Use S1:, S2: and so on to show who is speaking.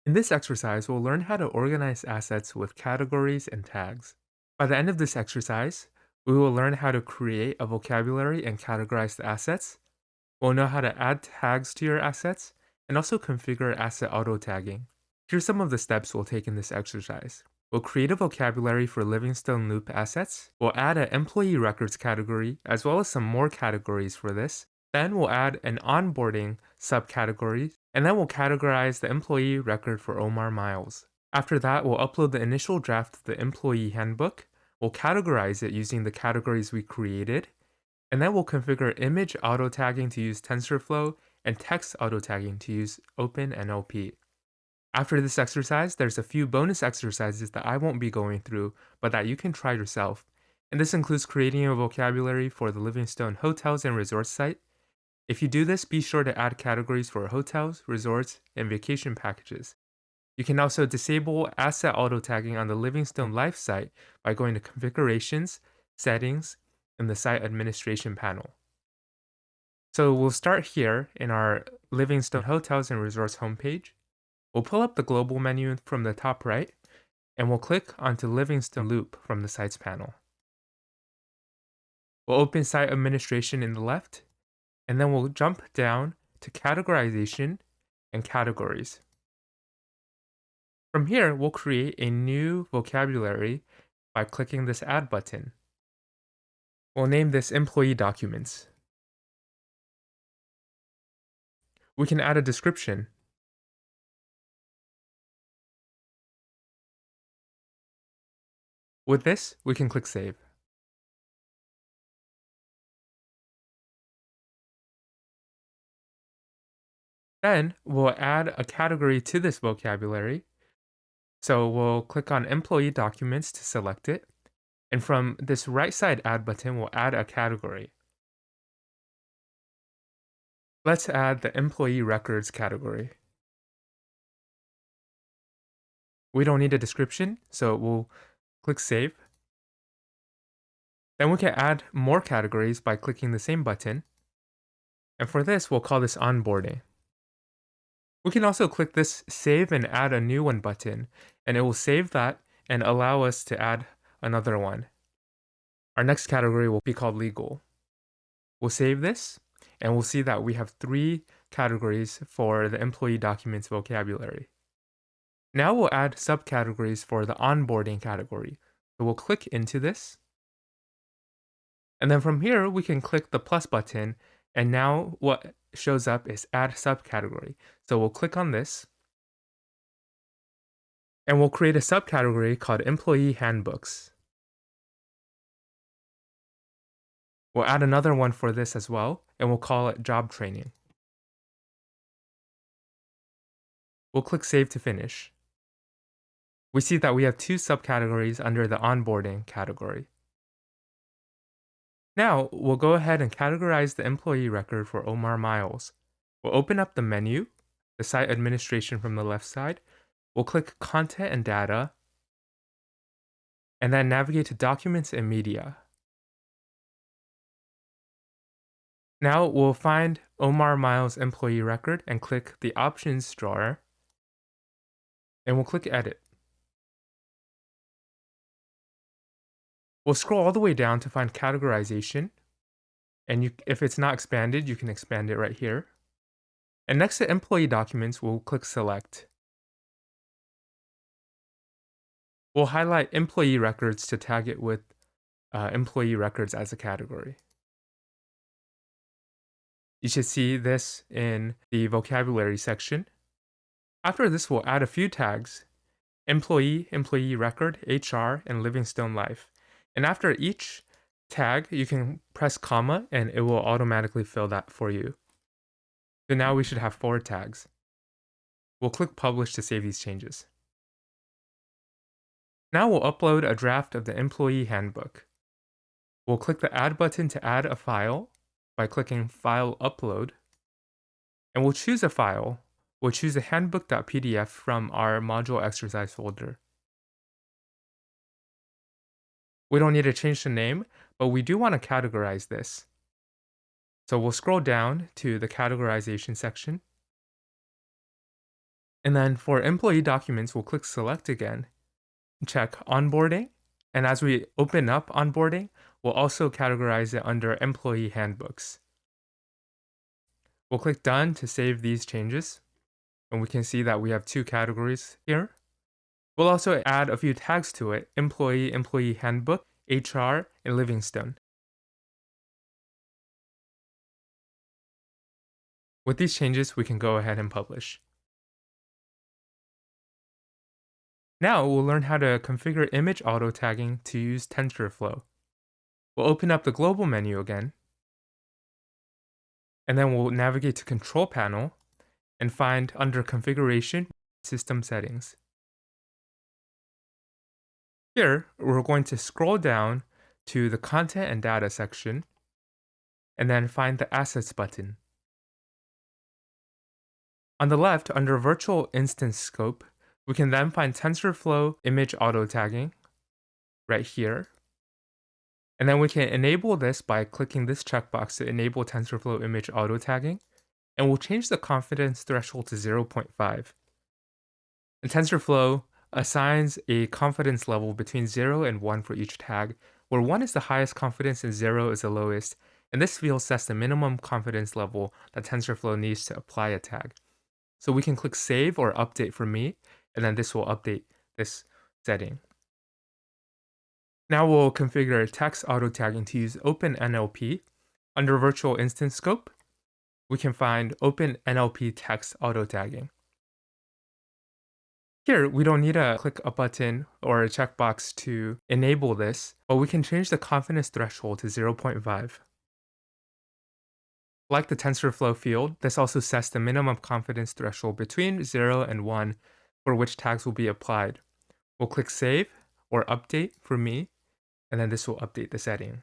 S1: In this exercise, we'll learn how to organize assets with categories and tags. By the end of this exercise, we will learn how to create a vocabulary and categorize the assets. We'll know how to add tags to your assets and also configure asset auto tagging. Here's some of the steps we'll take in this exercise. We'll create a vocabulary for Livingstone Loop assets. We'll add an employee records category as well as some more categories for this. Then we'll add an onboarding subcategory, and then we'll categorize the employee record for Omar Miles. After that, we'll upload the initial draft of the employee handbook. We'll categorize it using the categories we created, and then we'll configure image auto tagging to use TensorFlow and text auto tagging to use OpenNLP. After this exercise, there's a few bonus exercises that I won't be going through, but that you can try yourself. And this includes creating a vocabulary for the Livingstone Hotels and Resorts site. If you do this, be sure to add categories for hotels, resorts, and vacation packages. You can also disable asset auto tagging on the Livingstone Life site by going to Configurations, Settings, and the Site Administration panel. So we'll start here in our Livingstone Hotels and Resorts homepage. We'll pull up the global menu from the top right, and we'll click onto Livingstone Loop from the Sites panel. We'll open Site Administration in the left, and then we'll jump down to Categorization and Categories. From here, we'll create a new vocabulary by clicking this Add button. We'll name this Employee Documents. We can add a description. With this, we can click Save. Then we'll add a category to this vocabulary. So we'll click on Employee Documents to select it. And from this right side Add button, we'll add a category. Let's add the Employee Records category. We don't need a description, so we'll click Save. Then we can add more categories by clicking the same button. And for this, we'll call this Onboarding. We can also click this Save and Add a New One button, and it will save that and allow us to add another one. Our next category will be called Legal. We'll save this, and we'll see that we have 3 categories for the Employee Documents vocabulary. Now we'll add subcategories for the Onboarding category. So we'll click into this. And then from here, we can click the plus button, and now what shows up is Add Subcategory. So we'll click on this, and we'll create a subcategory called Employee Handbooks. We'll add another one for this as well, and we'll call it Job Training. We'll click Save to finish. We see that we have 2 subcategories under the Onboarding category. Now, we'll go ahead and categorize the employee record for Omar Miles. We'll open up the menu, the Site Administration from the left side. We'll click Content and Data, and then navigate to Documents and Media. Now, we'll find Omar Miles' employee record and click the Options drawer, and we'll click Edit. We'll scroll all the way down to find Categorization, and if it's not expanded, you can expand it right here. And next to Employee Documents, we'll click Select. We'll highlight Employee Records to tag it with Employee Records as a category. You should see this in the vocabulary section. After this, we'll add a few tags: Employee, Employee Record, HR, and Livingstone Life. And after each tag, you can press comma and it will automatically fill that for you. So now we should have 4 tags. We'll click Publish to save these changes. Now we'll upload a draft of the Employee Handbook. We'll click the Add button to add a file by clicking File Upload. And we'll choose a file. We'll choose the handbook.pdf from our module exercise folder. We don't need to change the name, but we do want to categorize this. So we'll scroll down to the categorization section. And then for employee documents, we'll click select again, check onboarding. And as we open up onboarding, we'll also categorize it under employee handbooks. We'll click done to save these changes. And we can see that we have two categories here. We'll also add a few tags to it: employee, employee handbook, HR, and Livingstone. With these changes, we can go ahead and publish. Now we'll learn how to configure image auto tagging to use TensorFlow. We'll open up the global menu again, and then we'll navigate to Control Panel and find under Configuration, System Settings. Here, we're going to scroll down to the Content and Data section, and then find the Assets button. On the left, under Virtual Instance Scope, we can then find TensorFlow Image Auto Tagging right here. And then we can enable this by clicking this checkbox to enable TensorFlow Image Auto Tagging, and we'll change the confidence threshold to 0.5. And TensorFlow assigns a confidence level between 0 and 1 for each tag, where 1 is the highest confidence and 0 is the lowest, and this field sets the minimum confidence level that TensorFlow needs to apply a tag. So we can click Save or Update for me, and then this will update this setting. Now we'll configure text auto tagging to use OpenNLP. Under Virtual Instance Scope, we can find OpenNLP text auto tagging. Here, we don't need to click a button or a checkbox to enable this, but we can change the confidence threshold to 0.5. Like the TensorFlow field, this also sets the minimum confidence threshold between 0 and 1 for which tags will be applied. We'll click Save or Update for me, and then this will update the setting.